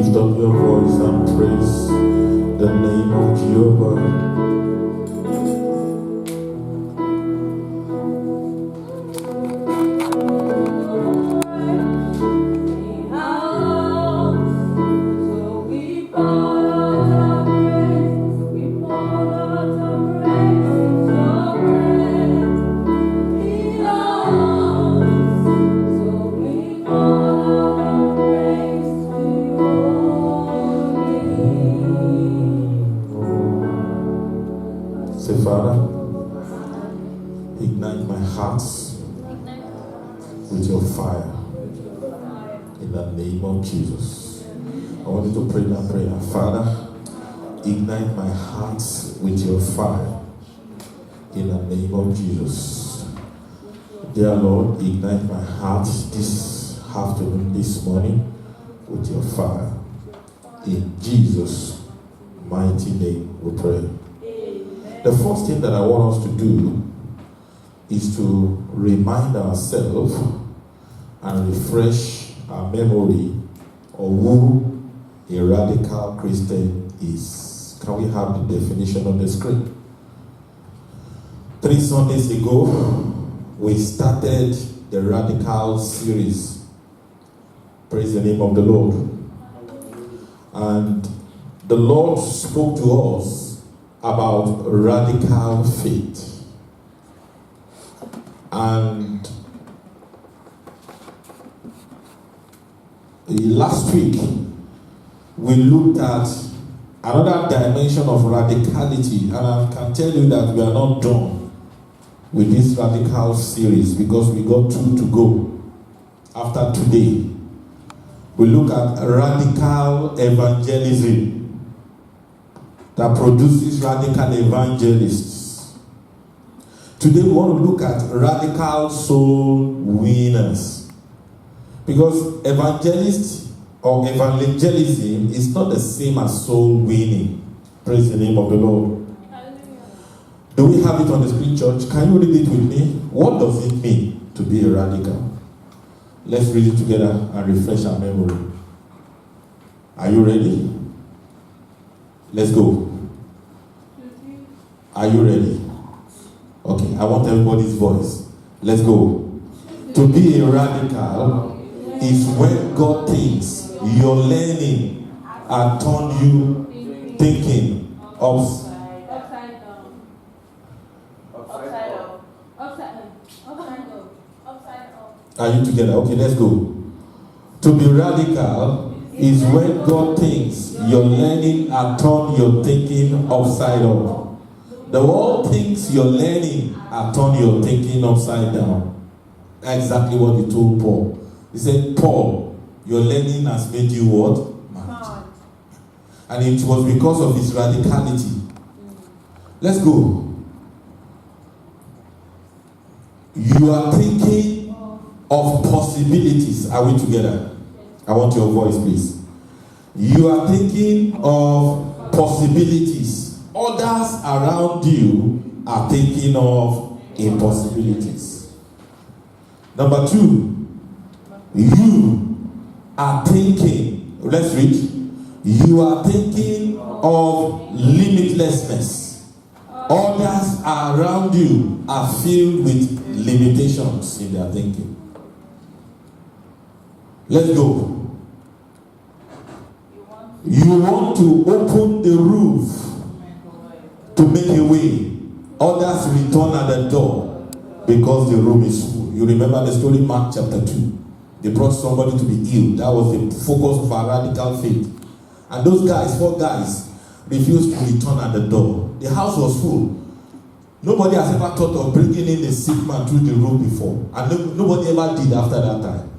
Lift up your voice and praise the name of Jehovah. Say, Father, ignite my heart with your fire in the name of Jesus. I want you to pray that prayer. Father, ignite my heart with your fire in the name of Jesus. Dear Lord, ignite my heart this afternoon, this morning with your fire. In Jesus' mighty name we pray. The first thing that I want us to do is to remind ourselves and refresh our memory of who a radical Christian is. Can we have the definition on the screen? 3 Sundays ago, we started the Radical series. Praise the name of the Lord. And the Lord spoke to us about radical faith. And last week, we looked at another dimension of radicality, and I can tell you that we are not done with this radical series because we got 2 to go after today. We look at radical evangelism that produces radical evangelists. Today we want to look at radical soul winners. Because evangelist or evangelism is not the same as soul winning. Praise the name of the Lord. Do we have it on the screen, church? Can you read it with me? What does it mean to be a radical? Let's read it together and refresh our memory. Are you ready? Let's go. Are you ready? Okay, I want everybody's voice. Let's go. To be a radical is when God thinks your learning and turn you thinking upside down. Are you together? Okay, let's go. To be radical is when God thinks your learning and turn your thinking upside up. The world thinks your learning and turn your thinking upside down. Exactly what he told Paul. He said, Paul, your learning has made you what? Mad. And it was because of his radicality. Let's go. You are thinking of possibilities. Are we together? I want your voice, please. You are thinking of possibilities. Others around you are thinking of impossibilities. Number 2, you are thinking, let's read. You are thinking of limitlessness. Others around you are filled with limitations in their thinking. Let's go. You want to open the roof to make a way. Others return at the door because the room is full. You remember the story, Mark chapter 2. They brought somebody to be healed. That was the focus of our radical faith. And those guys, 4 guys, refused to return at the door. The house was full. Nobody has ever thought of bringing in a sick man through the room before. And nobody ever did after that time.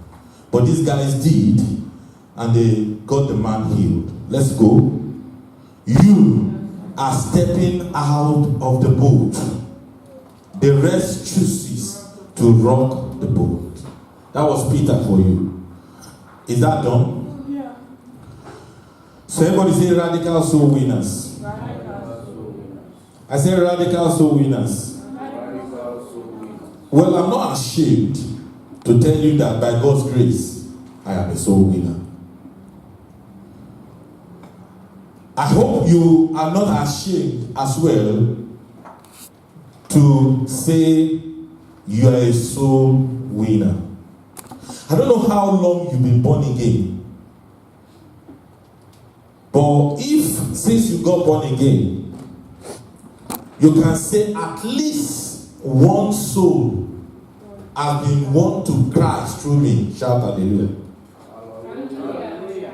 But these guys did. And they got the man healed. Let's go. You are stepping out of the boat. The rest chooses to rock the boat. That was Peter for you. Is that done? Yeah. So everybody say radical soul winners. Radical soul winners. I say radical soul winners. Radical soul winners. Well, I'm not ashamed to tell you that by God's grace, I am a soul winner. I hope you are not ashamed as well to say you are a soul winner. I don't know how long you've been born again, but if since you got born again, you can say at least one soul has been won to Christ through me. Shout hallelujah. Hallelujah.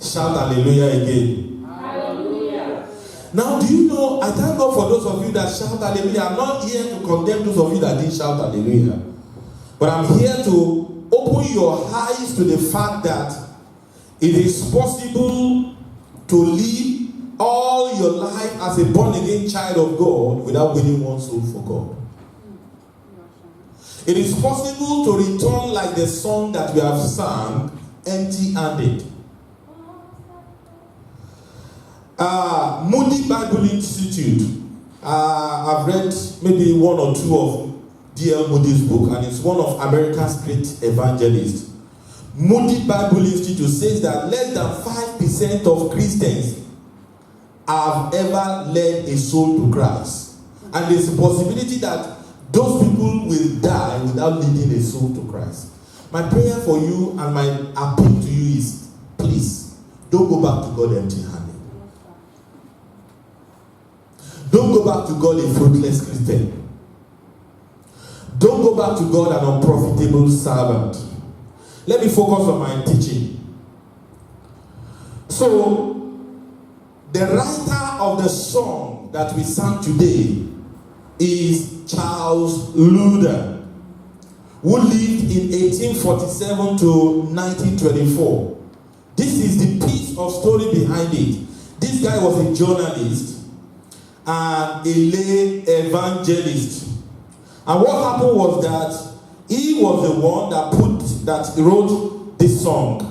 Shout hallelujah again. Hallelujah. Now, do you know, I thank God for those of you that shout hallelujah. I'm not here to condemn those of you that didn't shout hallelujah. But I'm here to open your eyes to the fact that it is possible to live all your life as a born-again child of God without winning one soul for God. It is possible to return like the song that we have sung, empty-handed. Moody Bible Institute. I've read maybe one or two of D.L. Moody's book, and it's one of America's great evangelists. Moody Bible Institute says that less than 5% of Christians have ever led a soul to Christ. And there's a possibility that those people will die without leading a soul to Christ. My prayer for you and my appeal to you is, please, don't go back to God empty-handed. Don't go back to God a fruitless Christian. Don't go back to God an unprofitable servant. Let me focus on my teaching. So, the writer of the song that we sang today is Charles Luther, who lived in 1847 to 1924. This is the piece of story behind it. This guy was a journalist and a lay evangelist. And what happened was that he was the one that wrote this song.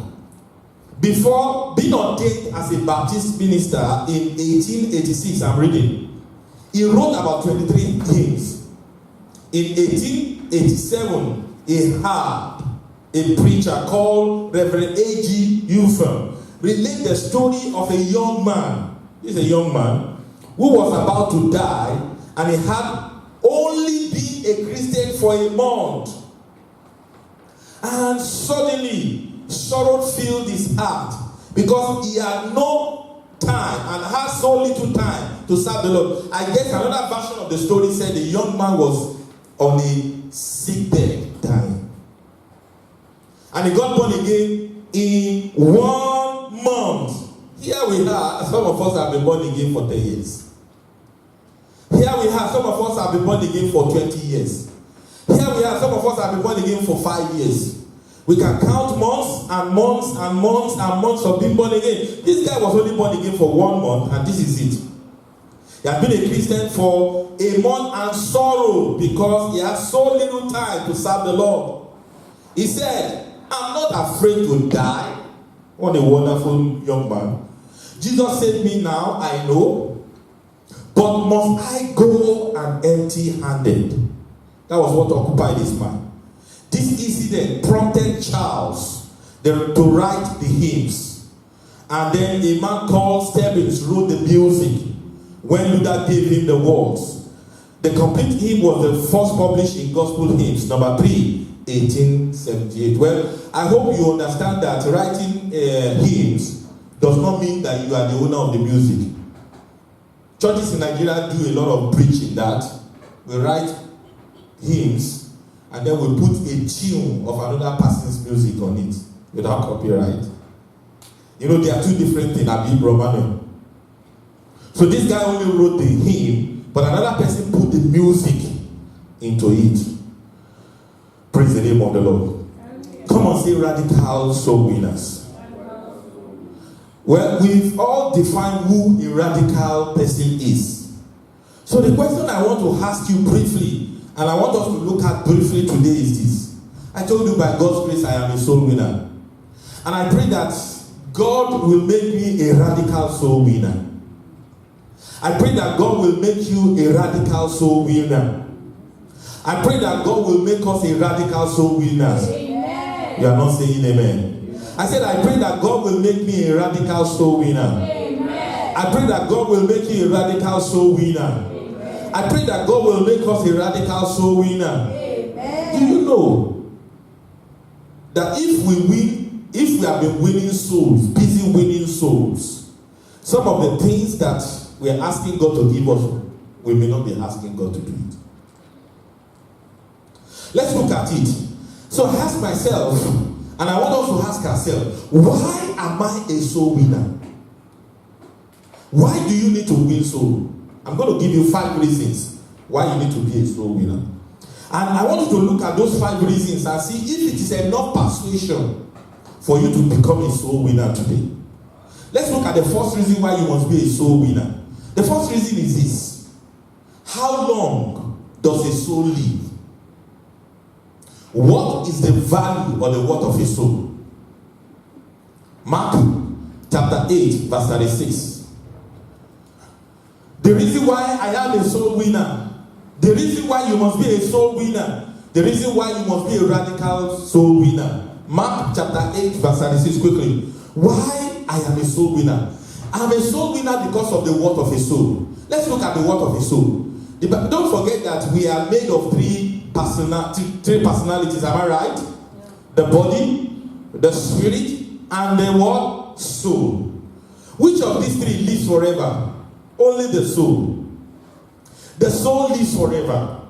Before being ordained as a Baptist minister in 1886, I'm reading, he wrote about 23 hymns. In 1887, he had a preacher called Reverend A.G. Ufern relate the story of a young man. He's a young man who was about to die, and he had only been a Christian for a month. And suddenly, sorrow filled his heart because he had no time and had so little time to serve the Lord. I guess another version of the story said the young man was on a sick bed dying. And he got born again in 1 month. Here we are, some of us have been born again for 10 years. Here we are, some of us have been born again for 20 years. Here we are, some of us have been born again for 5 years. We can count months and months and months and months of being born again. This guy was only born again for 1 month, and this is it. He had been a Christian for a month and sorrow because he had so little time to serve the Lord. He said, I'm not afraid to die. What a wonderful young man. Jesus saved me now, I know. But must I go and empty-handed? That was what occupied this man. This incident prompted Charles to write the hymns. And then a man called Stebbins wrote the music when Luther gave him the words. The complete hymn was the first published in Gospel Hymns, number 3, 1878. Well, I hope you understand that writing hymns does not mean that you are the owner of the music. Churches in Nigeria do a lot of preaching that. We write hymns and then we put a tune of another person's music on it without copyright. You know, there are two different things, Abi Romano. So this guy only wrote the hymn, but another person put the music into it. Praise the name of the Lord. Come on, say radical soul winners. Well, we've all defined who a radical person is. So the question I want to ask you briefly, and I want us to look at briefly today is this. I told you by God's grace I am a soul winner. And I pray that God will make me a radical soul winner. I pray that God will make you a radical soul winner. I pray that God will make us a radical soul winner. Amen. You are not saying amen. I said, I pray that God will make me a radical soul winner. Amen. I pray that God will make you a radical soul winner. Amen. I pray that God will make us a radical soul winner. Amen. Do you know that if we have been winning souls, busy winning souls, some of the things that we are asking God to give us, we may not be asking God to do it. Let's look at it. So I ask myself, and I want us to ask ourselves, why am I a soul winner? Why do you need to win soul? I'm going to give you 5 reasons why you need to be a soul winner. And I want you to look at those 5 reasons and see if it is enough persuasion for you to become a soul winner today. Let's look at the first reason why you must be a soul winner. The first reason is this. How long does a soul live? What is the value or the worth of a soul? Mark chapter 8 verse 36. The reason why I am a soul winner, the reason why you must be a soul winner, the reason why you must be a radical soul winner. Mark chapter 8 verse 36 quickly. Why I am a soul winner? I'm a soul winner because of the worth of a soul. Let's look at the worth of a soul. Don't forget that we are made of three personalities. Am I right? Yeah. The body, the spirit, and the what? Soul. Which of these 3 lives forever? Only the soul. The soul lives forever.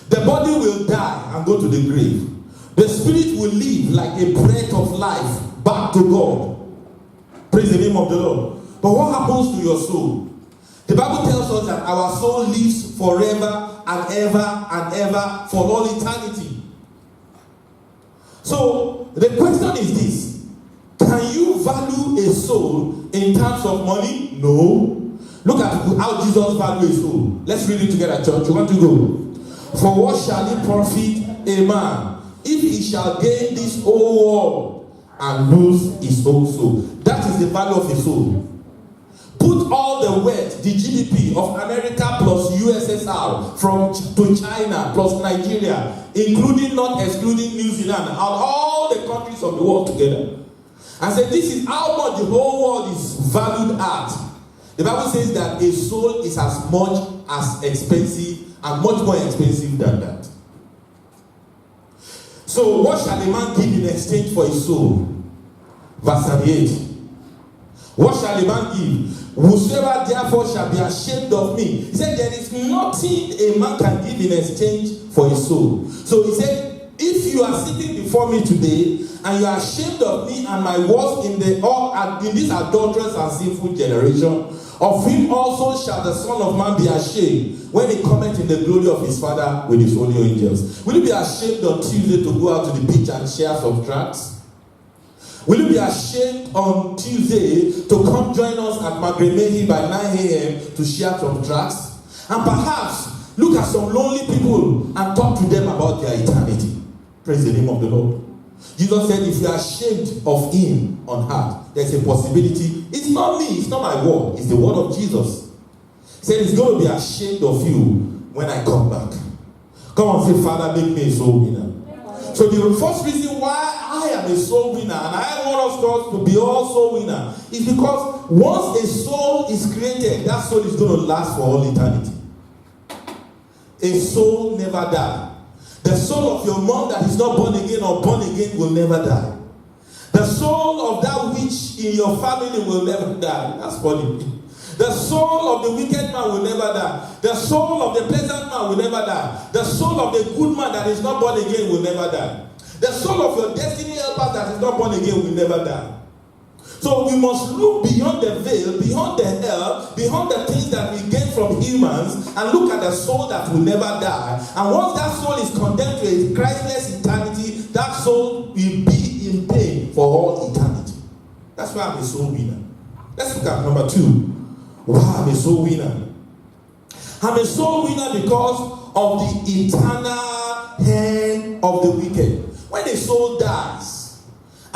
The body will die and go to the grave. The spirit will live like a breath of life back to God. Praise the name of the Lord. But what happens to your soul? The Bible tells us that our soul lives forever and ever for all eternity. So the question is this: can you value a soul in terms of money? No. Look at how Jesus valued a soul. Let's read it together, church. You want to go? For what shall it profit a man if he shall gain this whole world and lose his own soul? That is the value of a soul. Put all the wealth, the GDP of America plus USSR to China plus Nigeria, including not excluding New Zealand, and all the countries of the world together, and say this is how much the whole world is valued at. The Bible says that a soul is as much as expensive and much more expensive than that. So what shall a man give in exchange for his soul? Verse 38. What shall a man give? Whosoever therefore shall be ashamed of me. He said there is nothing a man can give in exchange for his soul. So he said, if you are sitting before me today and you are ashamed of me and my words in this adulterous and sinful generation, of him also shall the Son of Man be ashamed when he cometh in the glory of his Father with his holy angels. Will you be ashamed on Tuesday to go out to the beach and share some tracts? Will you be ashamed on Tuesday to come join us at Magremehi by 9 a.m. to share some tracts? And perhaps look at some lonely people and talk to them about their eternity. Praise the name of the Lord. Jesus said, if you are ashamed of him on earth, there's a possibility. It's not me, it's not my word, it's the word of Jesus. He said, he's going to be ashamed of you when I come back. Come on, say, Father, make me a soul winner. So the first reason why I am a soul winner, and I want us to be all soul winner, is because once a soul is created, that soul is going to last for all eternity. A soul never dies. The soul of your mom that is not born again or born again will never die. The soul of that witch in your family will never die. That's funny. The soul of the wicked man will never die. The soul of the pleasant man will never die. The soul of the good man that is not born again will never die. The soul of your destiny helper that is not born again will never die. So we must look beyond the veil, beyond the hell, beyond the things that we get from humans, and look at the soul that will never die. And once that soul is condemned to a Christless eternity, that soul will be in pain for all eternity. That's why I'm a soul winner. Let's look at number 2. Why I'm a soul winner? I'm a soul winner because of the eternal hand of the wicked. When a soul dies,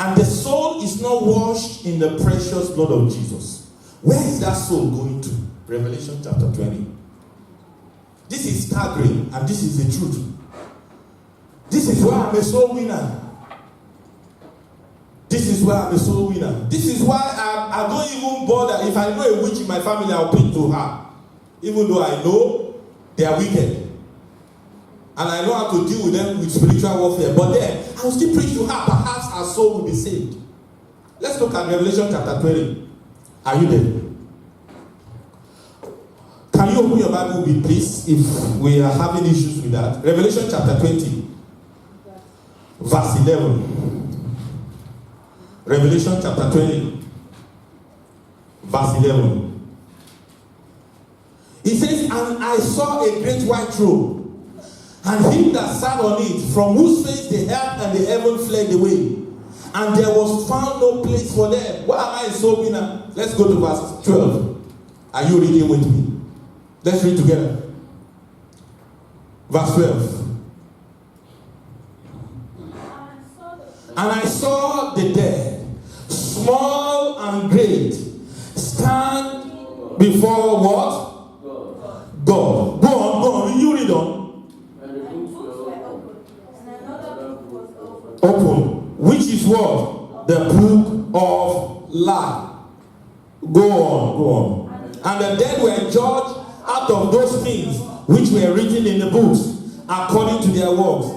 and the soul is not washed in the precious blood of Jesus, where is that soul going to? Revelation chapter 20. This is staggering, and this is the truth. This is why I'm a soul winner. This is why I'm a soul winner. This is why I don't even bother. If I know a witch in my family, I'll preach to her. Even though I know they are wicked. And I know how to deal with them with spiritual warfare. But then, I will still preach to her. Perhaps her soul will be saved. Let's look at Revelation chapter 20. Are you there? Can you open your Bible with me, please, if we are having issues with that? Revelation chapter 20. Verse 11. Revelation chapter 20. Verse 11. It says, and I saw a great white throne, and him that sat on it, from whose face the earth and the heaven fled away, and there was found no place for them. Why am I a soul winner? Let's go to verse 12. Are you reading with me? Let's read together. Verse 12. And I saw the dead, small and great, stand before what? God. Go on. You read on. Open. Which is what? The book of life. Go on. And the dead were judged out of those things which were written in the books, according to their works.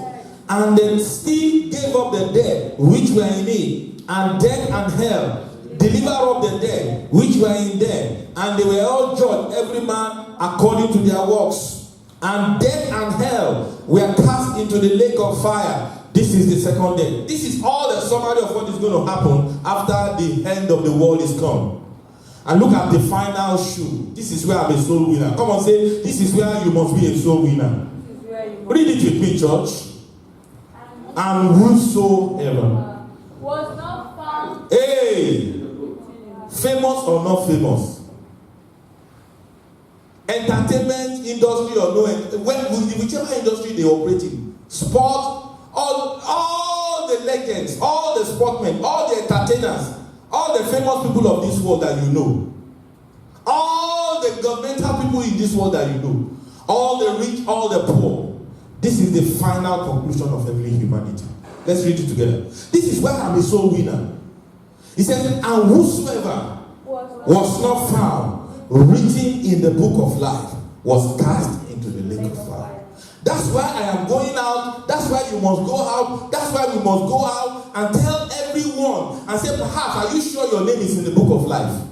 And then still gave up the dead which were in it, and death and hell deliver up the dead which were in them, and they were all judged, every man according to their works. And death and hell were cast into the lake of fire. This is the second death. This is all the summary of what is going to happen after the end of the world is come. And look at the final shoe. This is where I'm a soul winner. Come on, say, this is where you must be a soul winner. Read it with me, church. And whosoever was not found. Hey! Famous or not famous? Entertainment industry or no, whichever industry they operate in, sport, all the legends, all the sportmen, all the entertainers, all the famous people of this world that you know, all the governmental people in this world that you know, all the rich, all the poor. This is the final conclusion of every humanity. Let's read it together. This is where I'm a soul winner. He says, and whosoever was not found written in the book of life was cast into the lake of fire. That's why I am going out. That's why you must go out. That's why we must go out and tell everyone and say, perhaps, are you sure your name is in the book of life?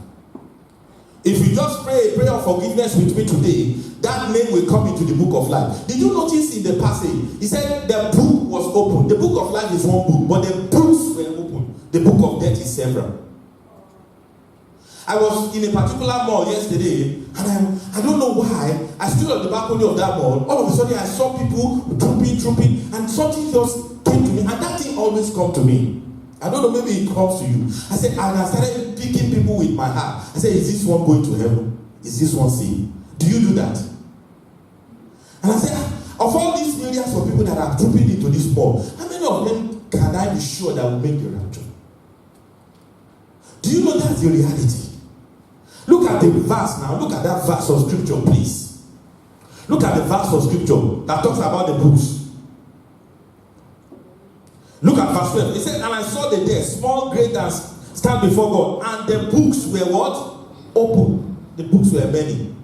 If you just pray a prayer of forgiveness with me today, that name will come into the book of life. Did you notice in the passage, he said the book was open. The book of life is one book, but the books were open. The book of death is several. I was in a particular mall yesterday, and I don't know why, I stood on the balcony of that mall. All of a sudden, I saw people trooping, and something just came to me, and that thing always comes to me. I don't know, maybe it comes to you. I said, and I started picking people with my heart. I said, is this one going to heaven? Is this one saved? Do you do that? And I said, of all these millions of people that are trooping into this mall, how many of them can I be sure that will make the rapture? Do you know that's the reality? Look at the verse now. Look at that verse of scripture, please. Look at the verse of scripture that talks about the books. Look at verse 12. It said, and I saw the dead, small, great, and stand before God. And the books were what? Open. The books were many.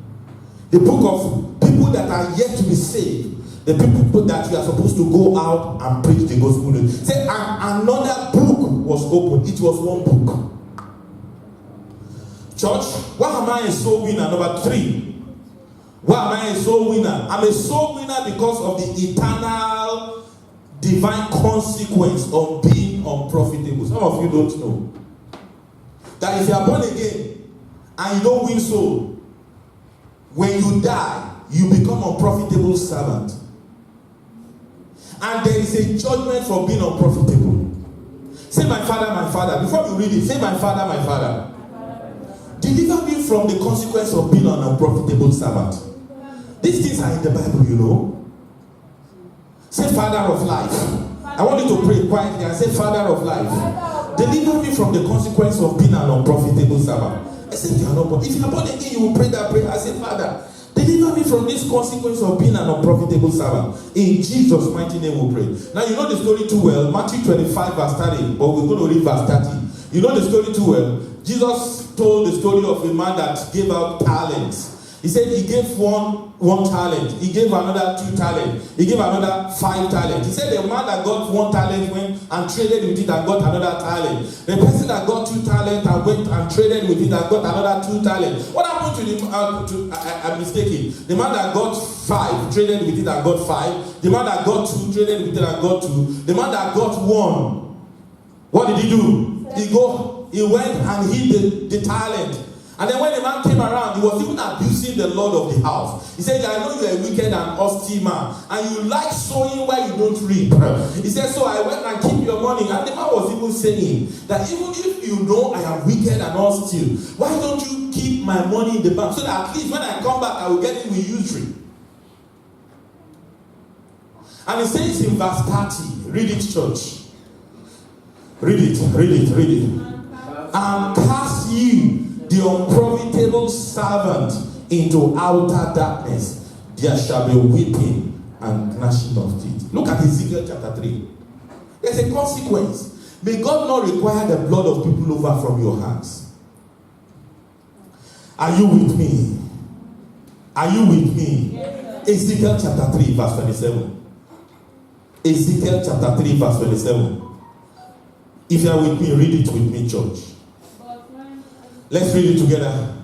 The book of people that are yet to be saved. The people that you are supposed to go out and preach the gospel. It said, and another book was open. It was one book. Church, why am I a soul winner? Number 3. Why am I a soul winner? I'm a soul winner because of the eternal divine consequence of being unprofitable. Some of you don't know that if you are born again and you don't win soul, when you die, you become unprofitable servant. And there is a judgment for being unprofitable. Say, my Father, before you read it, say, my Father. Deliver me from the consequence of being an unprofitable servant. These things are in the Bible, you know. Say, Father of life. I want you to pray quietly and say, Father of life. Deliver me from the consequence of being an unprofitable servant. I said, if you are born again, you will pray that prayer. I said, Father, deliver me from this consequence of being an unprofitable servant. In Jesus' mighty name we pray. Now, you know the story too well. Matthew 25 verse 30, but we're going to read verse 30. You know the story too well. Jesus told the story of a man that gave out talents. He said he gave one talent. He gave another 2 talents. He gave another 5 talents. He said the man that got 1 talent went and traded with it and got another talent. The person that got 2 talents and went and traded with it and got another 2 talents. What happened to the I'm mistaken. The man that got 5 traded with it and got 5. The man that got 2 traded with it and got 2. The man that got 1. What did he do? He went and hid the talent. And then when the man came around, he was even abusing the Lord of the house. He said, I know you're a wicked and austere man, and you like sowing where you don't reap. He said, so I went and keep your money. And the man was even saying that even if you know I am wicked and austere, why don't you keep my money in the bank so that at least when I come back, I will get it with usury. And it says in verse 30, read it, church. Read it. And cast ye the unprofitable servant into outer darkness. There shall be weeping and gnashing of teeth. Look at Ezekiel chapter 3. There's a consequence. May God not require the blood of people over from your hands. Are you with me? Are you with me? Yes, Ezekiel chapter 3 verse 27. Ezekiel chapter 3 verse 27. If you are with me, read it with me, church. Let's read it together.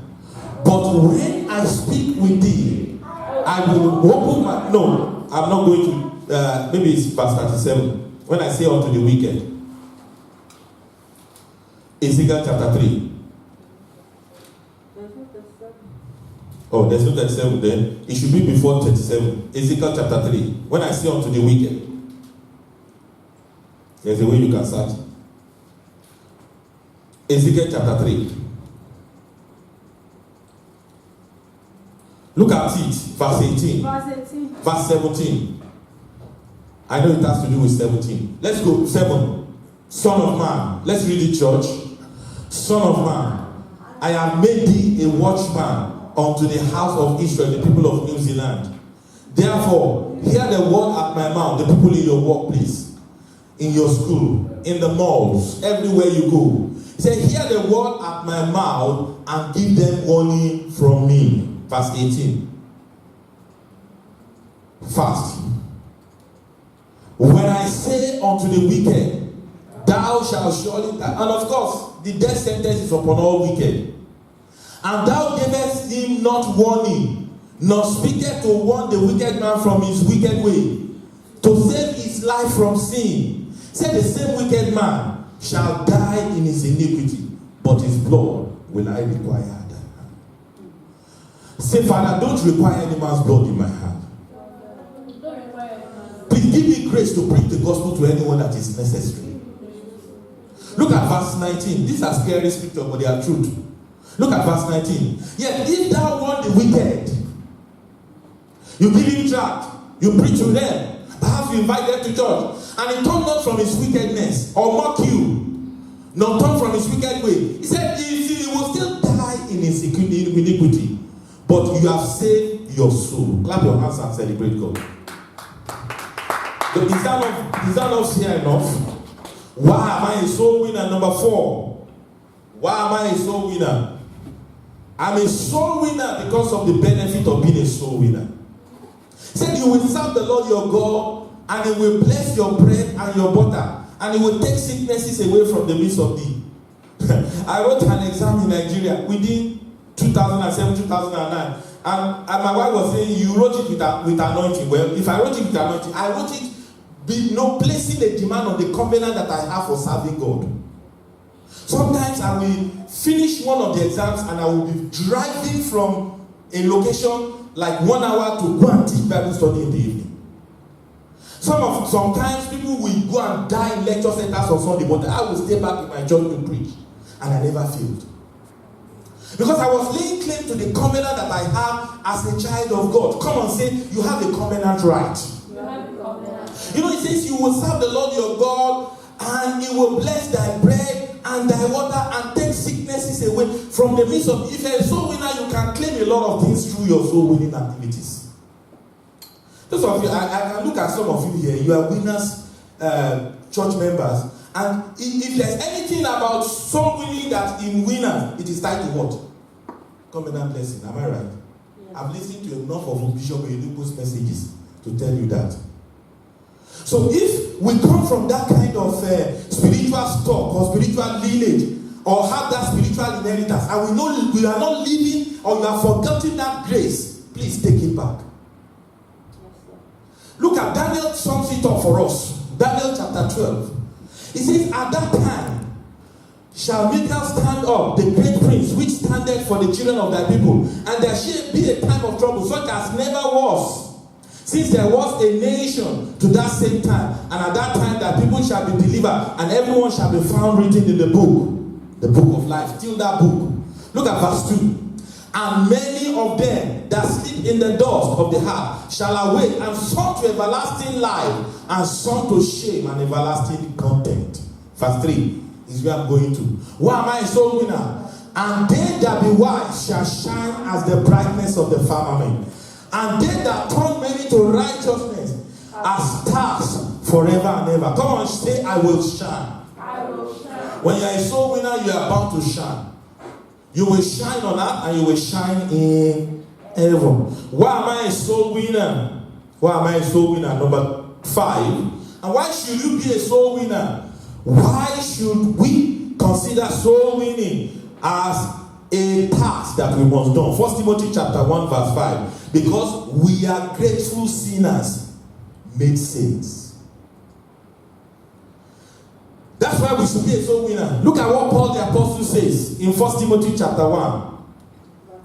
But when I speak with thee, I will open my... No, I'm not going to... maybe it's verse 37. When I say unto the wicked. Ezekiel chapter 3. Oh, there's no 37 there. It should be before 37. Ezekiel chapter 3. When I say unto the wicked. There's a way you can start. Ezekiel chapter 3. Look at it. Verse 18. Verse 17. I know it has to do with 17. Let's go. 7. Son of man. Let's read it, church. Son of man, I have made thee a watchman unto the house of Israel, the people of New Zealand. Therefore, hear the word at my mouth, the people in your workplace, in your school, in the malls, everywhere you go. He said, hear the word at my mouth and give them warning from me. Verse 18. Fast. When I say unto the wicked, thou shalt surely die. And of course, the death sentence is upon all wicked. And thou gavest him not warning, nor speakest to warn the wicked man from his wicked way, to save his life from sin. Say the same wicked man shall die in his iniquity, but his blood will I require. Say, Father, don't require any man's blood in my hand. Please give me grace to preach the gospel to anyone that is necessary. Look at verse 19. These are scary scriptures, but they are truth. Look at verse 19. Yet if thou want the wicked, you give him tract, you preach to them, perhaps you invite them to church, and he turn not from his wickedness, or mock you, nor turn from his wicked way. He said, he will still die in his iniquity. But you have saved your soul. Clap your hands and celebrate God. Is that not fair enough? Why am I a soul winner? Number 4. Why am I a soul winner? I'm a soul winner because of the benefit of being a soul winner. He said you will serve the Lord your God, and he will bless your bread and your butter, and he will take sicknesses away from the midst of thee. I wrote an exam in Nigeria within 2007, 2009, and my wife was saying, you wrote it with anointing. Well, if I wrote it with anointing, I wrote it placing a demand on the covenant that I have for serving God. Sometimes I will finish one of the exams and I will be driving from a location like 1 hour to go and teach Bible study in the evening. Sometimes people will go and die in lecture centers on Sunday, but I will stay back in my church to preach, and I never failed. Because I was laying claim to the covenant that I have as a child of God. Come on, say, you have a covenant right. You have a covenant. You know, it says you will serve the Lord your God, and he will bless thy bread and thy water, and take sicknesses away from the midst of. If you're a soul winner, you can claim a lot of things through your soul winning activities. Those of you, I can look at some of you here. You are winners, church members, And if there's anything about soul winning that in winners, it is tied to what? Covenant blessing. Am I right? Yeah. I've listened to enough of Bishop Oyedepo's messages to tell you that. So if we come from that kind of spiritual stock or spiritual lineage, or have that spiritual inheritance, and we know we are not living, or you have forgotten that grace, please take it back. Look at Daniel sums it up for us. Daniel chapter 12. He says, at that time shall Michael stand up, the great prince, which standeth for the children of thy people, and there shall be a time of trouble, such as never was, since there was a nation to that same time. And at that time that people shall be delivered, and everyone shall be found written in the book of life. Still that book. Look at verse 2. And many of them that sleep in the dust of the heart shall awake, and some to everlasting life, and some to shame and everlasting contempt. Verse 3 is where I'm going to. Why am I a soul winner? And they that be wise shall shine as the brightness of the firmament, and they that turn many to righteousness as stars forever and ever. Come on, say, I will shine. I will shine. When you are a soul winner, you are bound to shine. You will shine on earth and you will shine in heaven. Why am I a soul winner? Why am I a soul winner? Number 5. And why should you be a soul winner? Why should we consider soul winning as a task that we must do? 1 Timothy chapter 1 verse 5. Because we are grateful sinners made saints. That's why we should be a soul winner. Look at what Paul the Apostle says in 1 Timothy chapter 1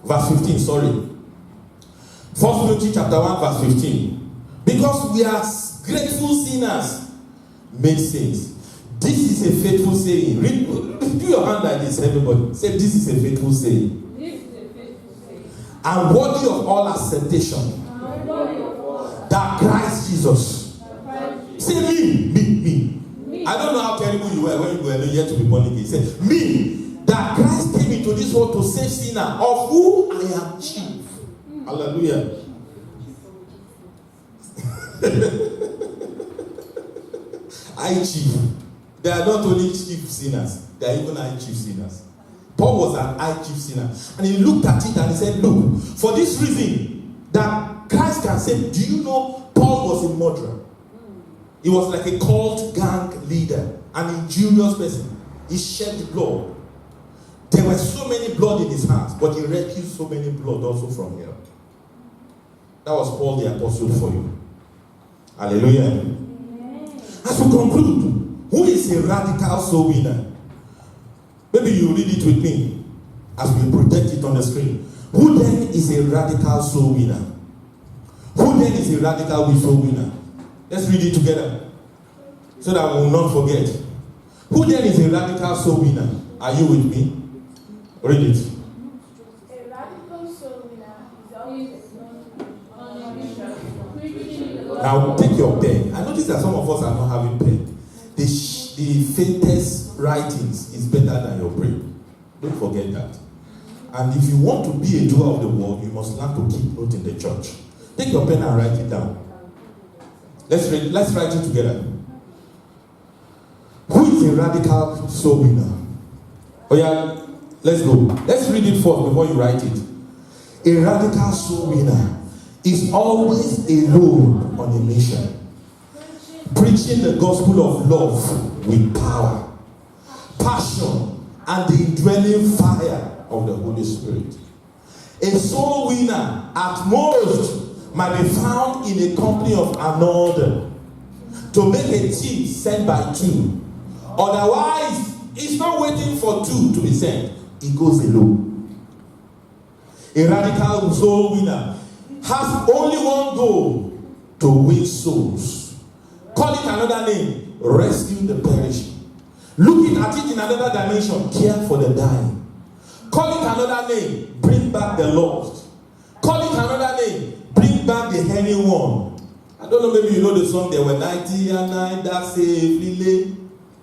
verse 15. Sorry. 1 Timothy chapter 1 verse 15. Because we are grateful sinners made saints. This is a faithful saying. Do your hand like this, everybody. Say, this is a faithful saying. This is a faithful saying. And worthy of all acceptation. That Christ Jesus. Say me. I don't know how terrible you were when you were yet to be born again. He said, me, that Christ came into this world to save sinner, of whom I am chief. Hallelujah. I chief. They are not only chief sinners, they are even I chief sinners. Paul was an I chief sinner. And he looked at it and he said, look, for this reason, that Christ can say, do you know Paul was a murderer? He was like a cult gang leader, an injurious person. He shed blood. There were so many blood in his hands, but he rescued so many blood also from hell. That was Paul the Apostle for you. Hallelujah. Amen. As we conclude, who is a radical soul winner? Maybe you read it with me as we project it on the screen. Who then is a radical soul winner? Who then is a radical soul winner? Let's read it together so that we will not forget. Who then is a radical soul winner? Are you with me? Read it. A radical soul winner is always on a mission. Now take your pen. I notice that some of us are not having pen. The faintest writings is better than your brain. Don't forget that. And if you want to be a doer of the word, you must learn to keep note in the church. Take your pen and write it down. Let's write it together. Who is a radical soul winner? Oh yeah, let's go. Let's read it first before you write it. A radical soul winner is always alone on a mission, preaching the gospel of love with power, passion, and the indwelling fire of the Holy Spirit. A soul winner at most might be found in a company of another to make a team sent by 2. Otherwise, it's not waiting for 2 to be sent. It goes alone. A radical soul winner has only one goal: to win souls. Call it another name: rescue the perishing. Looking at it in another dimension: care for the dying. Call it another name: bring back the lost. Call it another name: bring back the anyone. I don't know, maybe you know the song, there were 90 and 9 that safely lay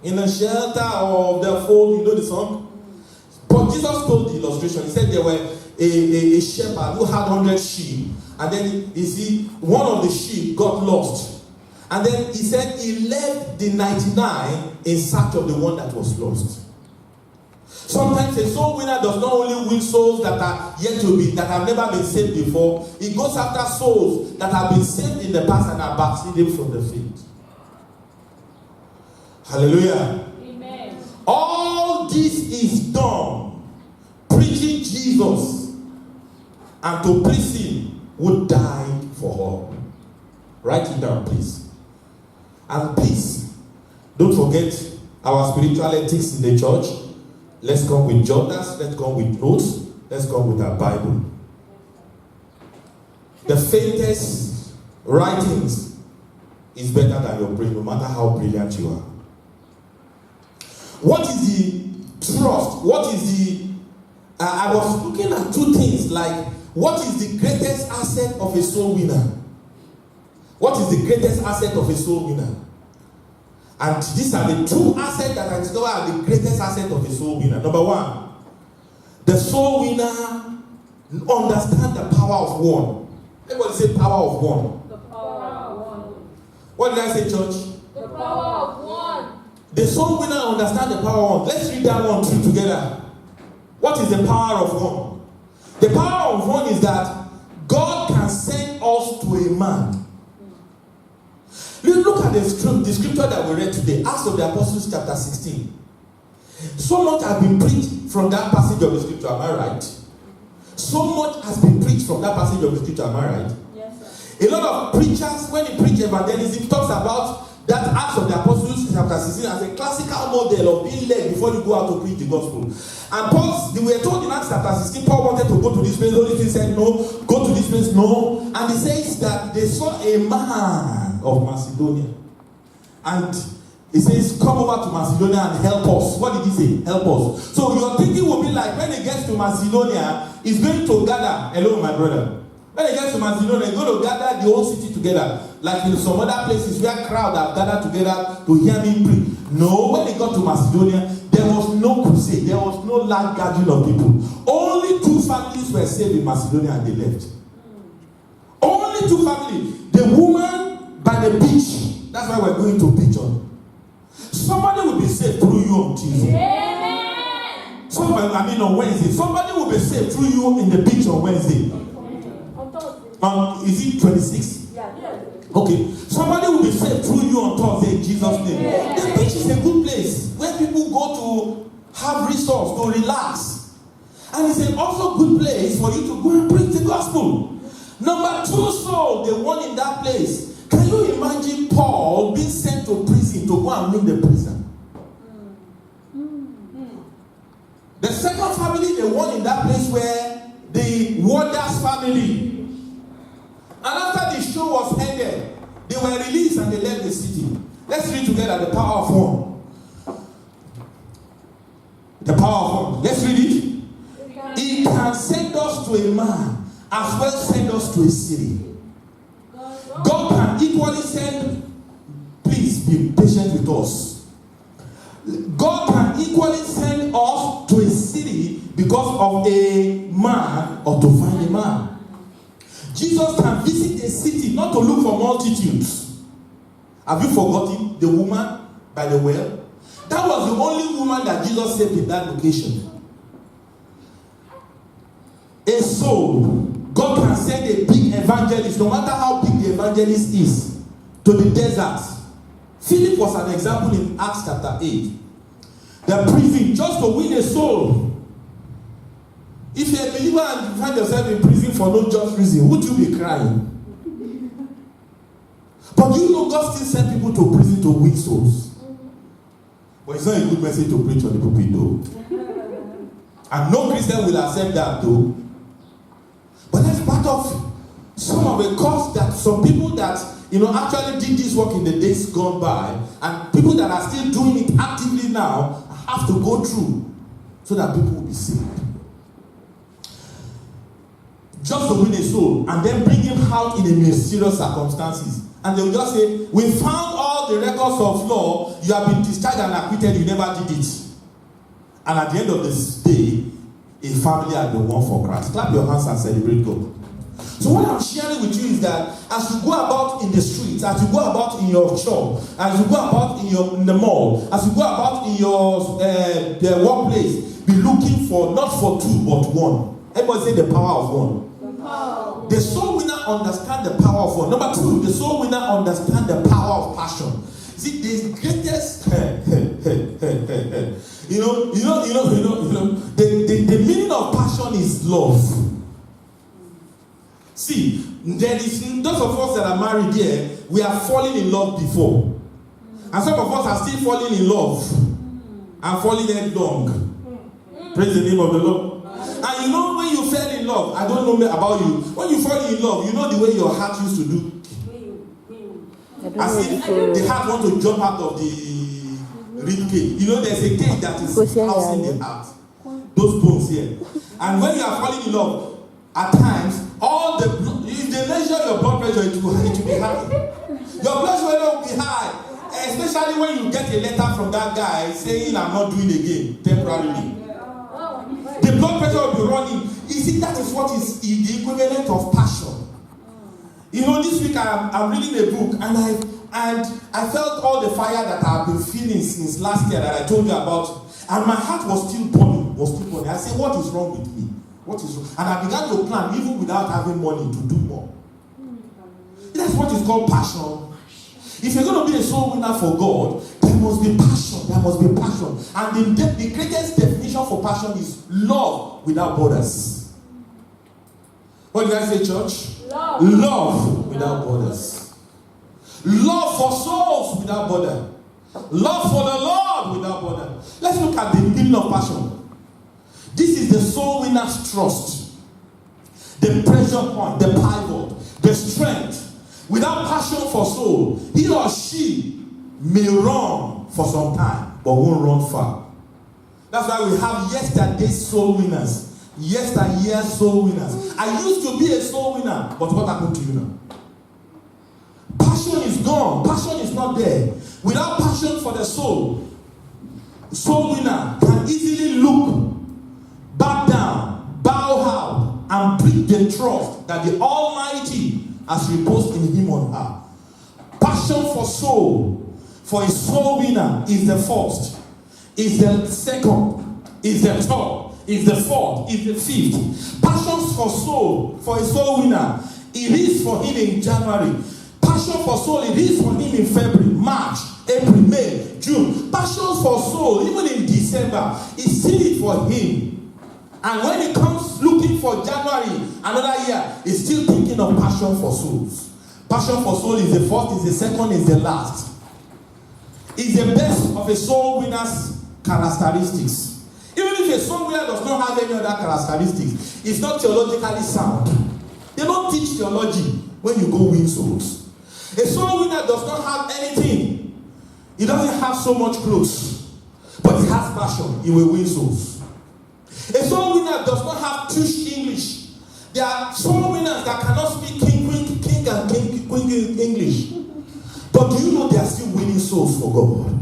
in a shelter of the fold. You know the song? But Jesus told the illustration. He said there were a shepherd who had 100 sheep. And then you see, one of the sheep got lost. And then he said he left the 99 in search of the one that was lost. Sometimes a soul winner does not only win souls that are yet to be, that have never been saved before. He goes after souls that have been saved in the past and are backsliding from the faith. Hallelujah. Amen. All this is done preaching Jesus and to please him who died for all. Write it down, please. And please, don't forget our spiritual ethics in the church. Let's come with journals, let's come with notes, let's come with our Bible. The faintest writings is better than your brain, no matter how brilliant you are. What is the trust? What is the... I was looking at two things, like, what is the greatest asset of a soul winner? What is the greatest asset of a soul winner? And these are the two assets that I discovered are the greatest asset of a soul winner. Number one, the soul winner understands the power of one. Everybody say power of one. The power of one. What did I say, church? The power of one. The soul winner understands the power of one. Let's read that one through together. What is the power of one? The power of one is that God can send us to a man. Look at the scripture that we read today, Acts of the Apostles chapter 16. So much has been preached from that passage of the scripture, am I right? So much has been preached from that passage of the scripture, am I right? Yes, sir. A lot of preachers, when they preach evangelism, talks about that Acts of the Apostles chapter 16 as a classical model of being led before you go out to preach the gospel. And Paul, they were told in Acts chapter 16, Paul wanted to go to this place. The Holy Spirit said, no, go to this place, no. And he says that they saw a man of Macedonia. And he says, come over to Macedonia and help us. What did he say? Help us. So your thinking will be like, when he gets to Macedonia, he's going to gather. Hello, my brother. When he gets to Macedonia, he's going to gather the whole city together. Like in some other places where crowds have gathered together to hear me preach. No, when he got to Macedonia, there was no crusade. There was no large gathering of people. Only 2 families were saved in Macedonia and they left. Only 2 families. The woman by the beach. That's why we're going to beach on. Somebody will be saved through you on Tuesday. Amen. Somebody, on Wednesday. Somebody will be saved through you in the beach on Wednesday. On Thursday. Is it 26? Yeah. Okay. Somebody will be saved through you on Thursday in Jesus' name. Yeah. The beach is a good place where people go to have resource, to relax. And it's also a good place for you to go and preach the gospel. Number 2 soul, the one in that place. Can you imagine Paul being sent to prison to go and win the prison? The second family, the one in that place where the Warders family. And after the show was ended, they were released and they left the city. Let's read together the power of one. The power of one. Let's read it. He can send us to a man as well send us to a city. God can equally send, please be patient with us. God can equally send us to a city because of a man or to find a man. Jesus can visit a city not to look for multitudes. Have you forgotten the woman by the well? That was the only woman that Jesus saved in that location. A soul. God can send a big evangelist, no matter how big the evangelist is, to the desert. Philip was an example in Acts chapter 8. The prison, just to win a soul. If you're a believer and you find yourself in prison for no just reason, would you be crying? But you know God still sent people to prison to win souls. But it's not a good message to preach on the pulpit though. And no Christian will accept that though. But that's part of some of the cost that some people that actually did this work in the days gone by, and people that are still doing it actively now have to go through so that people will be saved. Just to win a soul and then bring him out in a mysterious circumstances. And they will just say, we found all the records of law, you have been discharged and acquitted, you never did it. And at the end of this day, a family had been won for Christ. Clap your hands and celebrate God. So what I'm sharing with you is that as you go about in the streets, as you go about in your shop, as you go about in the mall, as you go about in your the workplace, be looking for not for two but one. Everybody say the power of one. The soul winner understand the power of one. Number two, the soul winner understand the power of passion. See, the greatest, the meaning of passion is love. See, there is those of us that are married here, we are falling in love before. And some of us are still falling in love and falling headlong. Praise the name of the Lord. And you know when you fell in love, I don't know about you, when you fall in love, you know the way your heart used to do. As if the heart want to jump out of the rib cage. You know there's a cage that is housing the heart. Those bones here. And when you are falling in love, at times, if they measure your blood pressure, it will be high. Your blood pressure will be high. Especially when you get a letter from that guy saying, I'm not doing again, temporarily. The blood pressure will be running. You see, that is what is the equivalent of passion. You know, this week I'm reading a book and I felt all the fire that I've been feeling since last year that I told you about. And my heart was still burning. I said, what is wrong with me? What is wrong? And I began to plan even without having money to do more. That's what is called passion. If you're going to be a soul winner for God, there must be passion. There must be passion. And the greatest definition for passion is love without borders. What did I say, church? Love without borders. Love for souls without border. Love for the Lord without border. Let's look at the meaning of passion. This is the soul winner's trust. The pressure point, the pivot, the strength. Without passion for soul, he or she may run for some time, but won't run far. That's why we have yesterday's soul winners. Yesteryear's soul winners. I used to be a soul winner, but what happened to you now? Passion is gone. Passion is not there. Without passion for the soul winner can easily look back down, bow out, and break the trust that the Almighty has reposed in him or her. Passion for soul, for a soul winner is the first, is the second, is the third, is the fourth, is the fifth. Passion for soul, for a soul winner, it is for him in January. Passion for soul, it is for him in February, March, April, May, June. Passion for soul, even in December, is still for him. And when it comes looking for January, another year, he's still thinking of passion for souls. Passion for soul is the first, is the second, is the last. It's the best of a soul winner's characteristics. Even if a soul winner does not have any other characteristics, it's not theologically sound. They don't teach theology when you go win souls. A soul winner does not have anything. He doesn't have so much clothes, but he has passion. He will win souls. A soul winner does not have tush English. There are soul winners that cannot speak king and queen English. But do you know they are still winning souls for God?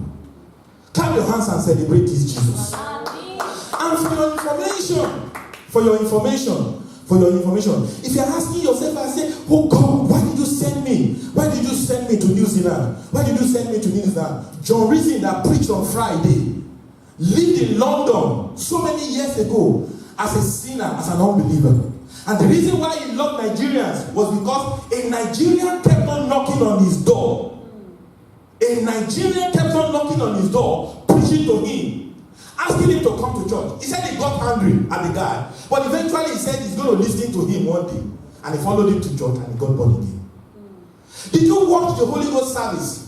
Clap your hands and celebrate this Jesus. And for your information, if you're asking yourself, I say, oh God, why did you send me? Why did you send me to New Zealand? Why did you send me to New Zealand? John Reason that preached on Friday lived in London so many years ago as a sinner, as an unbeliever. And the reason why he loved Nigerians was because a Nigerian kept on knocking on his door. A Nigerian kept on knocking on his door, preaching to him, asking him to come to church. He said he got angry at the guy. But eventually he said he's going to listen to him one day. And he followed him to church and he got born again. Did you watch the Holy Ghost service?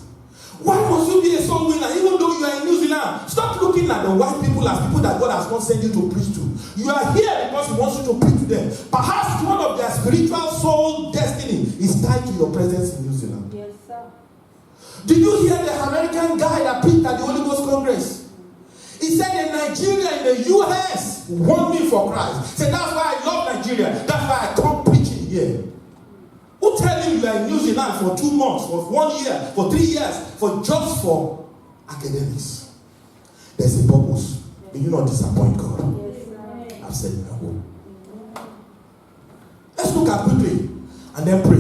Why must you be a soul winner even though you are in New Zealand? Stop looking at the white people as people that God has not sent you to preach to. You are here because he wants you to preach to them. Perhaps one of their spiritual soul destiny is tied to your presence in New Zealand. Yes, sir. Did you hear the American guy that preached at the Holy Ghost Congress? He said in Nigeria, in the US, won me for Christ. He said, that's why I love Nigeria. That's why I come preaching here. Who tell you you are in New Zealand for 2 months, for 1 year, for 3 years, just for academics? There's a purpose. May you not disappoint God. I've said no. Let's look at quickly. and then pray.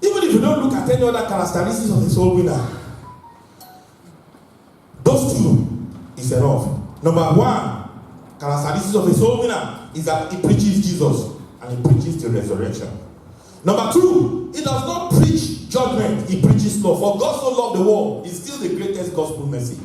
Even if you don't look at any other characteristics of a soul winner, those two is enough. Number one, characteristics of a soul winner is that he preaches Jesus and he preaches the resurrection. Number two, he does not preach judgment, he preaches love. For God so loved the world is still the greatest gospel message,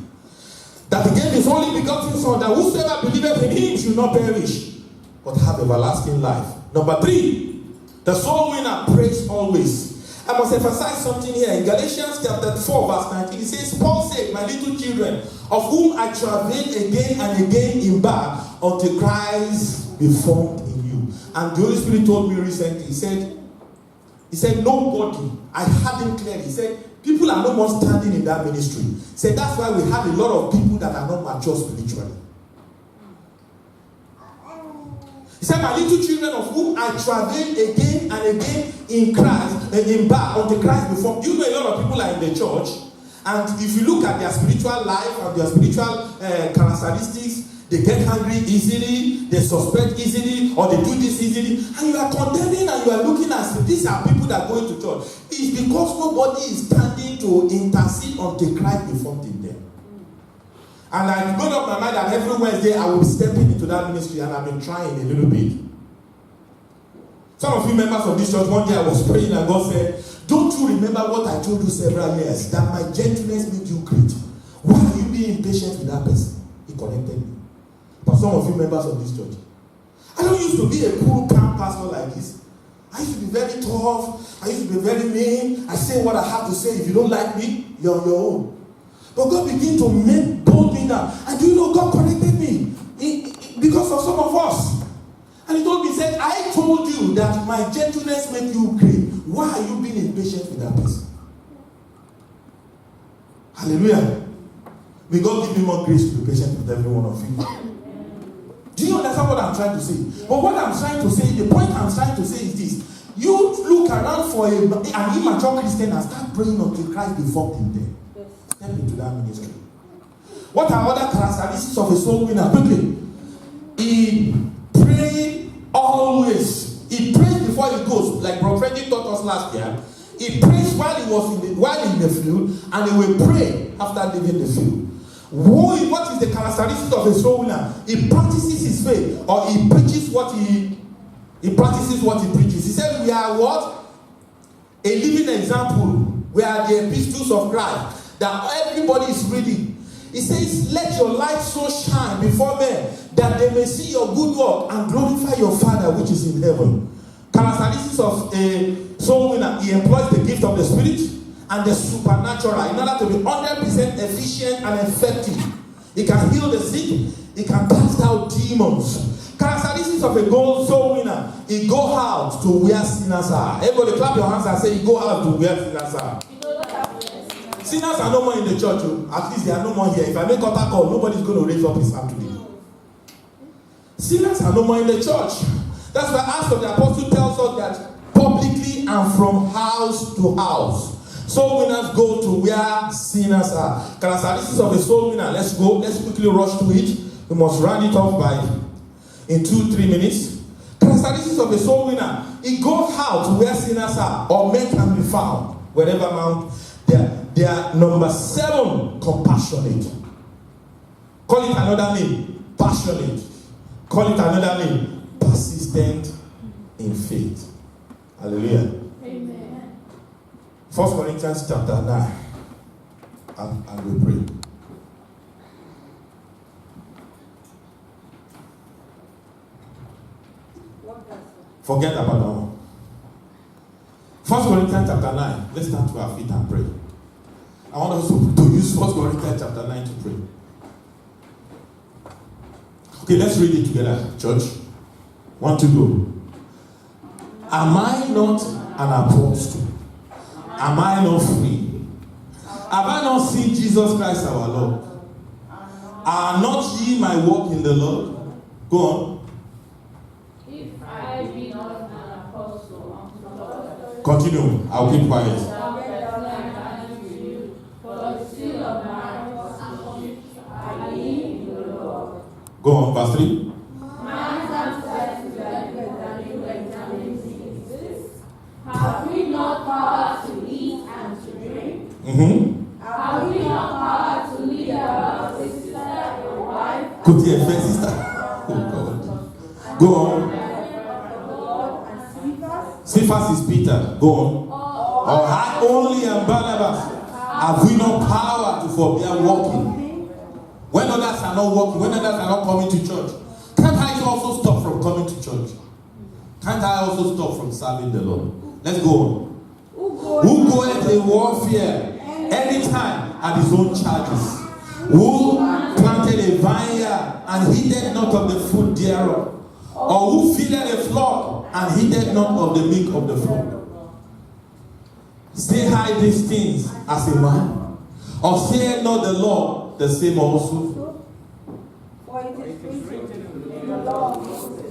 that he gave his only begotten Son, that whosoever believeth in him should not perish, but have everlasting life. Number three, the soul winner prays always. I must emphasize something here. In Galatians chapter 4 verse 19, it says, Paul said, my little children, of whom I travail again and again in birth, until Christ be formed in you. And the Holy Spirit told me recently, he said, nobody, I heard him clearly, he said, people are no more standing in that ministry. He said, that's why we have a lot of people that are not mature spiritually. He said, my little children, of whom I travail again and again in Christ, in birth, until Christ be formed. You know, a lot of people are in the church, and if you look at their spiritual life and their spiritual characteristics, they get hungry easily, they suspect easily, or they do this easily, and you are condemning and you are looking at these are people that go into church. It's because nobody is standing to intercede until Christ be formed in them. And I made up my mind that every Wednesday I will be stepping into that ministry, and I've been trying a little bit. Some of you members of this church, one day I was praying and God said, don't you remember what I told you several years, that my gentleness made you great? Why are you being impatient with that person? He connected me. But some of you members of this church, I don't used to be a cool, calm pastor like this. I used to be very tough. I used to be very mean. I say what I have to say. If you don't like me, you're on your own. But God began to bold me down. And do you know, God corrected me because of some of us. And he told me, he said, I told you that my gentleness made you great. Why are you being impatient with that person? Hallelujah. May God give me more grace to be patient with every one of you. Do you understand what I'm trying to say? But what I'm trying to say, the point I'm trying to say is this. You look around for an immature Christian and start praying until Christ be formed in them. Step into that ministry. What are other characteristics of a soul winner? Quickly. He prays always. He prays before he goes, like Prophet Freddy taught us last year. He prays while in the field, and he will pray after leaving the field. What is the characteristics of a soul winner? He practices his faith, or he preaches what he practices what he preaches. He said, we are what? A living example. We are the epistles of Christ that everybody is reading. He says, let your light so shine before men that they may see your good work and glorify your Father which is in heaven. Characteristics of a soul winner: he employs the gift of the Spirit and the supernatural in order to be 100% efficient and effective. He can heal the sick. He can cast out demons. Characteristics of a soul winner: he go out to where sinners are. Everybody clap your hands and say, he go out to where sinners are. Sinners are no more in the church. At least they are no more here. If I make altar call, nobody's going to raise up his hand today. Sinners are no more in the church. That's why Acts of the Apostle tells us that publicly and from house to house. Soul winners go to where sinners are. Characteristics of a soul winner. Let's go. Let's quickly rush to it. We must round it off in 2-3 minutes. Characteristics of a soul winner: he goes out to where sinners are, or men can be found wherever amount. They are number 7, compassionate. Call it another name, passionate. Call it another name, persistent in faith. Hallelujah. Amen. 1 Corinthians chapter 9. And we pray. Forget about that one. 1 Corinthians chapter 9. Let's stand to our feet and pray. I want us to use 1 Corinthians chapter 9 to pray. Okay, let's read it together, church. 1, 2, go. Am I not an apostle? Am I not free? Have I not seen Jesus Christ our Lord? Are not ye my work in the Lord? Go on. If I be not an apostle unto God, continue. I'll keep quiet. Go on, verse 3. Could you first sister? Oh God. Go on. Cephas is Peter. Go on. Or I only and Barnabas have we no power to forbear walking? When others are not walking, when others are not coming to church, can't I also stop from coming to church? Can't I also stop from serving the Lord? Let's go on. Who goeth in warfare anytime at his own charges? Who planted a vineyard and heeded not of the fruit thereof? Or who feeded a flock and heeded not of the milk of the flock? Say I these things as a man, or say not the Lord the same also?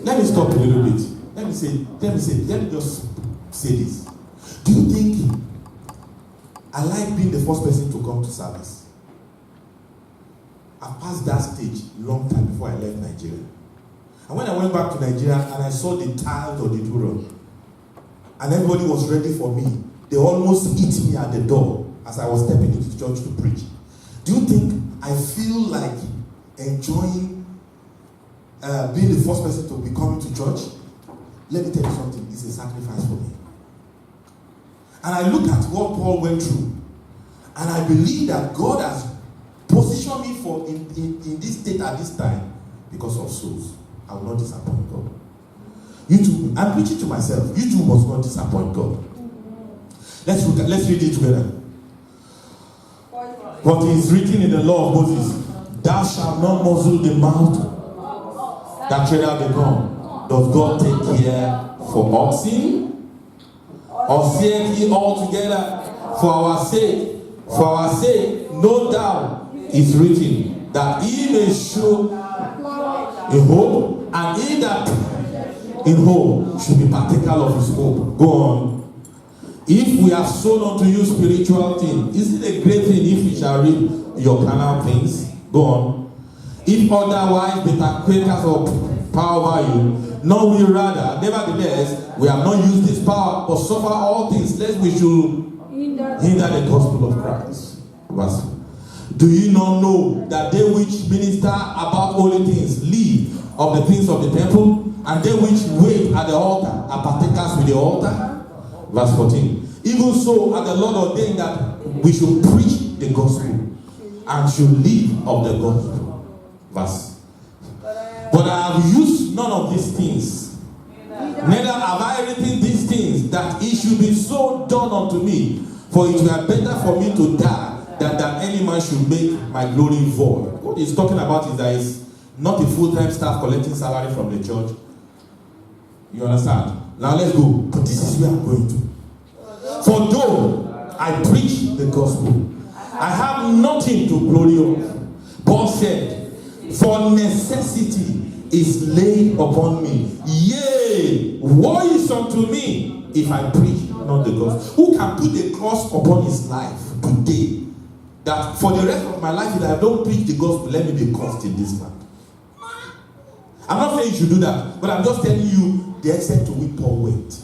Let me stop a little bit. Let me just say this. Do you think I like being the first person to come to service? I passed that stage long time before I left Nigeria. And when I went back to Nigeria and I saw the tiled auditorium, and everybody was ready for me, they almost hit me at the door as I was stepping into the church to preach. Do you think I feel like enjoying being the first person to be coming to church? Let me tell you something, it's a sacrifice for me. And I look at what Paul went through, and I believe that God has positioned me for in this state at this time because of souls. I will not disappoint God. You too, I'm preaching to myself. You too must not disappoint God. Let's read it together. What is written in the law of Moses: thou shalt not muzzle the mouth that treadeth the ground. Does God take care for oxen? Or saith he altogether for our sake? For our sake, no doubt, is written, that he may show in hope, and he that in hope should be partaker of his hope. Go on. If we have sown unto you spiritual things, is it a great thing if we shall reap your carnal things? Go on. If otherwise be partakers of power over you, no, we rather, nevertheless, we have not used this power, but suffer all things, lest we should hinder the gospel of Christ. Verse. Do you not know that they which minister about holy things live of the things of the temple, and they which wait at the altar are partakers with the altar? Verse 14. Even so, as the Lord ordained that we should preach the gospel and should live of the gospel. Verse. But I have used none of these things, neither have I written these things, that it should be so done unto me. For it were better for me to die than that any man should make my glory void. What he's talking about is that it's not a full-time staff collecting salary from the church. You understand? Now let's go. But this is where I'm going to. For though I preach the gospel, I have nothing to glory of. Paul said, for necessity is laid upon me. Yea, woe is unto me if I preach not the gospel. Who can put a cross upon his life today, that for the rest of my life, if I don't preach the gospel, let me be cursed in this land? I'm not saying you should do that, but I'm just telling you the extent to which Paul went.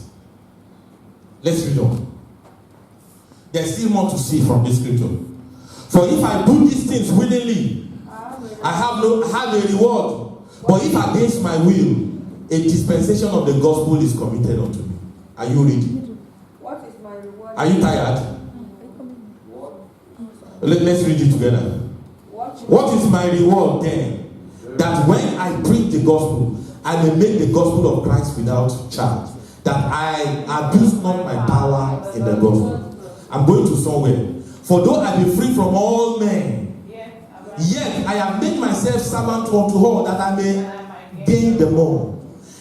Let's read on. There's still more to see from this scripture. For if I do these things willingly, I have a reward. But if against my will, a dispensation of the gospel is committed unto me. Are you ready? What is my reward? Are you tired? Let's read it together. What is my reward then? That when I preach the gospel, I may make the gospel of Christ without charge. That I abuse not my power in the gospel. I'm going to somewhere. For though I be free from all men, yet I have made myself servant unto all, that I may gain the more.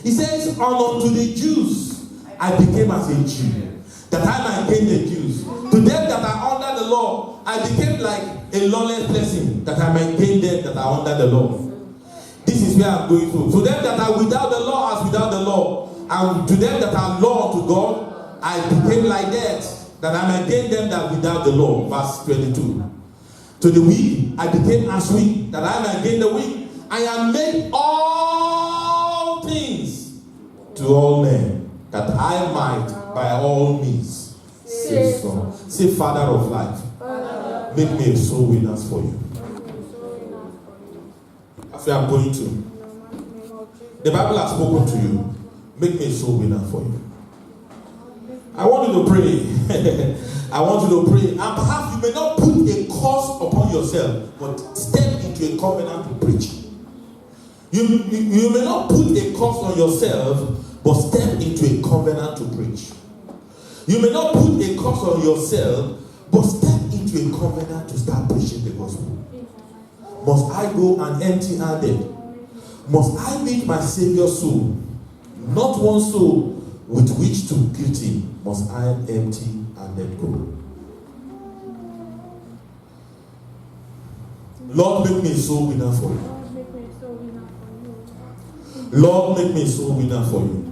He says, and unto the Jews I became as a Jew, that I might gain the Jews. To them that are under the law, I became like a lawless person, that I might gain them that are under the law. This is where I'm going to. To them that are without the law, as without the law, and to them that are law to God, I became like that I might gain them that without the law. Verse 22. To the weak, I became as weak, that I might gain the weak. I am made all things to all men, that I might by all means save some. Say, Father of life, make me a soul winner for you. Say, I'm going to. The Bible has spoken to you. Make me a soul winner for you. I want you to pray. I want you to pray. And perhaps you may not put a curse upon yourself, but step into a covenant to preach. You may not put a curse on yourself, but step into a covenant to preach. You may not put a curse on yourself, but step into a covenant to start preaching the gospel. Must I go and empty-handed? Must I meet my Savior's soul? Not one soul with which to greet him. Must I empty and let go? Lord, make me a soul winner for you. Lord, make me a soul winner for you.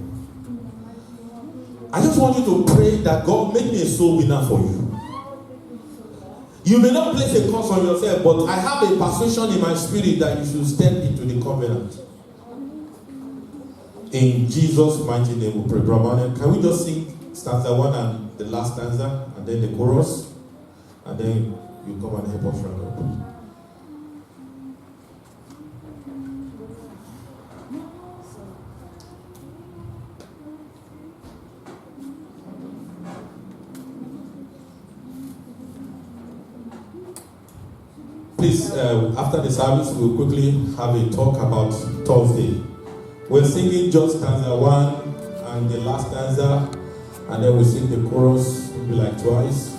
I just want you to pray that God make me a soul winner for you. You may not place a curse on yourself, but I have a persuasion in my spirit that you should step into the covenant. In Jesus' mighty name we pray. Brahman, can we just sing stanza 1 and the last stanza, and then the chorus, and then you come and help us round up. Please, after the service, we'll quickly have a talk about Thursday. We're singing just stanza 1 and the last stanza, and then we sing the chorus, maybe like twice.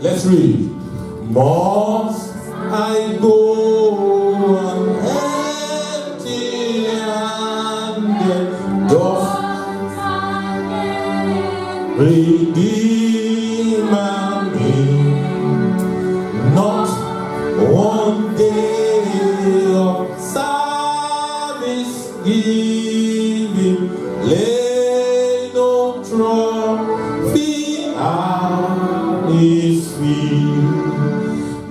Let's read. Must I go on empty-handed? Doth Redeemer me not one day of service giving? Lay no trophy at his feet.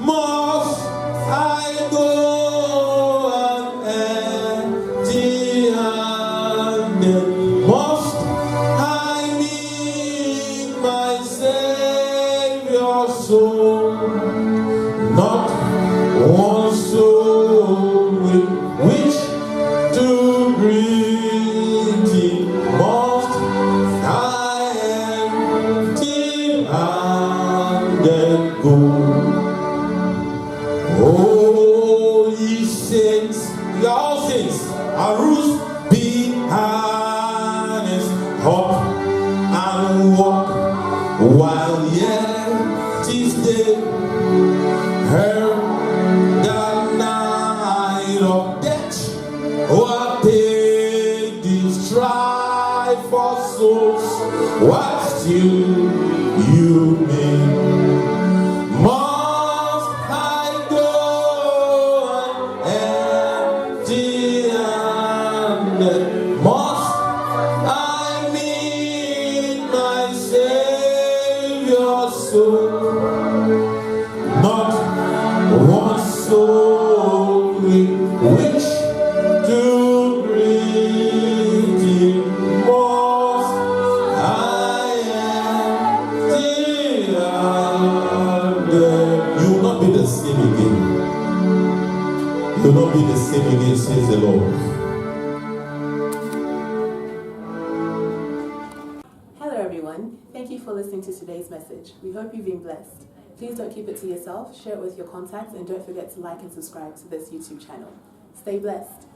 Must I go empty-handed? Must I meet my Savior's soul? Not one soul with which to greet him. Must I empty-handed go? Oh, ye saints, ye are all saints, arouse, be harnessed up and walk while yet is day. Heard the night of death, what paid this strife for souls, what still you may. Must I go empty-handed? Must I meet my Savior's soul? Not one soul with which to greet him. Must I empty-handed? You will not be the same again. You will not be the same again, says the Lord. Hello everyone, thank you for listening to today's message. We hope you've been blessed. Please don't keep it to yourself, share it with your contacts, and don't forget to like and subscribe to this YouTube channel. Stay blessed.